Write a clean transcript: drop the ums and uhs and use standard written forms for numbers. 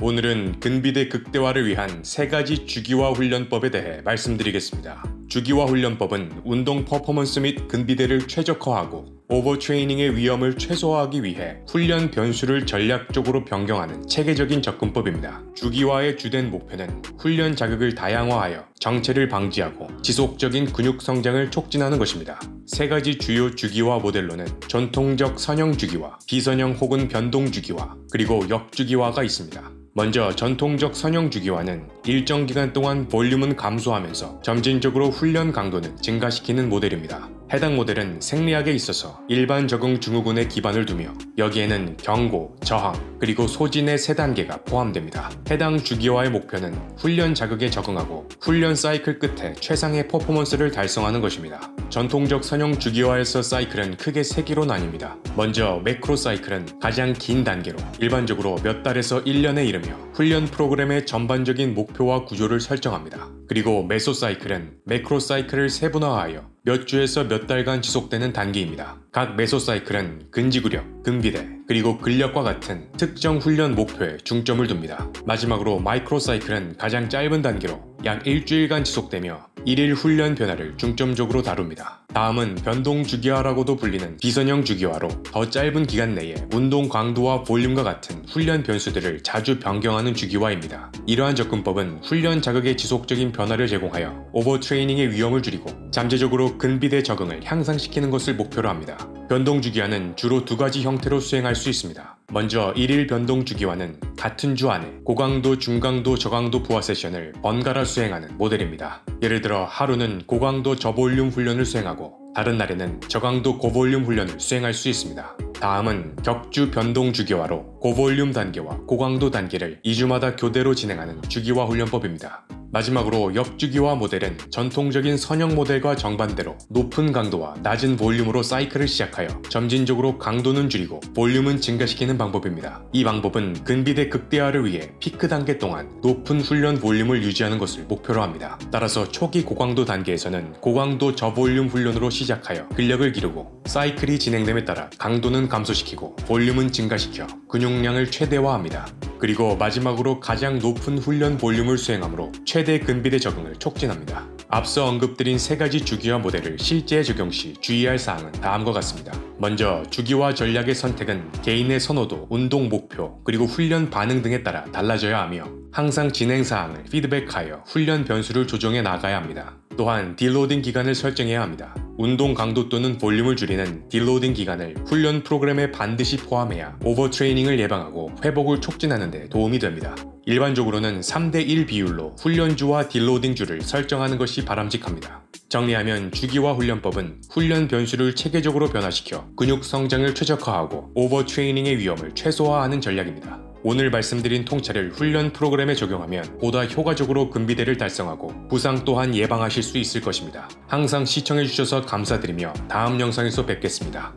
오늘은 근비대 극대화를 위한 3가지 주기화 훈련법에 대해 말씀드리겠습니다. 주기화 훈련법은 운동 퍼포먼스 및 근비대를 최적화하고 오버트레이닝의 위험을 최소화하기 위해 훈련 변수를 전략적으로 변경하는 체계적인 접근법입니다. 주기화의 주된 목표는 훈련 자극을 다양화하여 정체를 방지하고 지속적인 근육 성장을 촉진하는 것입니다. 3가지 주요 주기화 모델로는 전통적 선형 주기화, 비선형 혹은 변동 주기화, 그리고 역주기화가 있습니다. 먼저 전통적 선형 주기화는 일정 기간 동안 볼륨은 감소하면서 점진적으로 훈련 강도는 증가시키는 모델입니다. 해당 모델은 생리학에 있어서 일반 적응 증후군에 기반을 두며 여기에는 경고, 저항, 그리고 소진의 3단계가 포함됩니다. 해당 주기화의 목표는 훈련 자극에 적응하고 훈련 사이클 끝에 최상의 퍼포먼스를 달성하는 것입니다. 전통적 선형 주기화에서 사이클은 크게 3개로 나뉩니다. 먼저 매크로 사이클은 가장 긴 단계로 일반적으로 몇 달에서 1년에 이르며 훈련 프로그램의 전반적인 목표와 구조를 설정합니다. 그리고 메소 사이클은 매크로 사이클을 세분화하여 몇 주에서 몇 달간 지속되는 단계입니다. 각 메소 사이클은 근지구력, 근비대, 그리고 근력과 같은 특정 훈련 목표에 중점을 둡니다. 마지막으로 마이크로 사이클은 가장 짧은 단계로 약 일주일간 지속되며 일일 훈련 변화를 중점적으로 다룹니다. 다음은 변동 주기화라고도 불리는 비선형 주기화로 더 짧은 기간 내에 운동 강도와 볼륨과 같은 훈련 변수들을 자주 변경하는 주기화입니다. 이러한 접근법은 훈련 자극의 지속적인 변화를 제공하여 오버트레이닝의 위험을 줄이고 잠재적으로 근비대 적응을 향상시키는 것을 목표로 합니다. 변동 주기화는 주로 2가지 형태로 수행할 수 있습니다. 먼저 일일 변동 주기화는 같은 주 안에 고강도, 중강도, 저강도 부하 세션을 번갈아 수행하는 모델입니다. 예를 들어 하루는 고강도 저볼륨 훈련을 수행하고 다른 날에는 저강도 고볼륨 훈련을 수행할 수 있습니다. 다음은 격주 변동 주기화로 고볼륨 단계와 고강도 단계를 2주마다 교대로 진행하는 주기화 훈련법입니다. 마지막으로 역주기화 모델은 전통적인 선형 모델과 정반대로 높은 강도와 낮은 볼륨으로 사이클을 시작하여 점진적으로 강도는 줄이고 볼륨은 증가시키는 방법입니다. 이 방법은 근비대 극대화를 위해 피크 단계 동안 높은 훈련 볼륨을 유지하는 것을 목표로 합니다. 따라서 초기 고강도 단계에서는 고강도 저볼륨 훈련으로 시작하여 근력을 기르고 사이클이 진행됨에 따라 강도는 감소시키고 볼륨은 증가시켜 근육량을 최대화합니다. 그리고 마지막으로 가장 높은 훈련 볼륨을 수행하므로 최대 근비대 적응을 촉진합니다. 앞서 언급드린 3가지 주기화 모델을 실제 적용 시 주의할 사항은 다음과 같습니다. 먼저 주기화 전략의 선택은 개인의 선호도, 운동 목표, 그리고 훈련 반응 등에 따라 달라져야 하며 항상 진행 사항을 피드백하여 훈련 변수를 조정해 나가야 합니다. 또한 딜로딩 기간을 설정해야 합니다. 운동 강도 또는 볼륨을 줄이는 딜로딩 기간을 훈련 프로그램에 반드시 포함해야 오버트레이닝을 예방하고 회복을 촉진하는 데 도움이 됩니다. 일반적으로는 3대1 비율로 훈련주와 딜로딩주를 설정하는 것이 바람직합니다. 정리하면 주기화 훈련법은 훈련 변수를 체계적으로 변화시켜 근육 성장을 최적화하고 오버트레이닝의 위험을 최소화하는 전략입니다. 오늘 말씀드린 통찰을 훈련 프로그램에 적용하면 보다 효과적으로 근비대를 달성하고 부상 또한 예방하실 수 있을 것입니다. 항상 시청해주셔서 감사드리며 다음 영상에서 뵙겠습니다.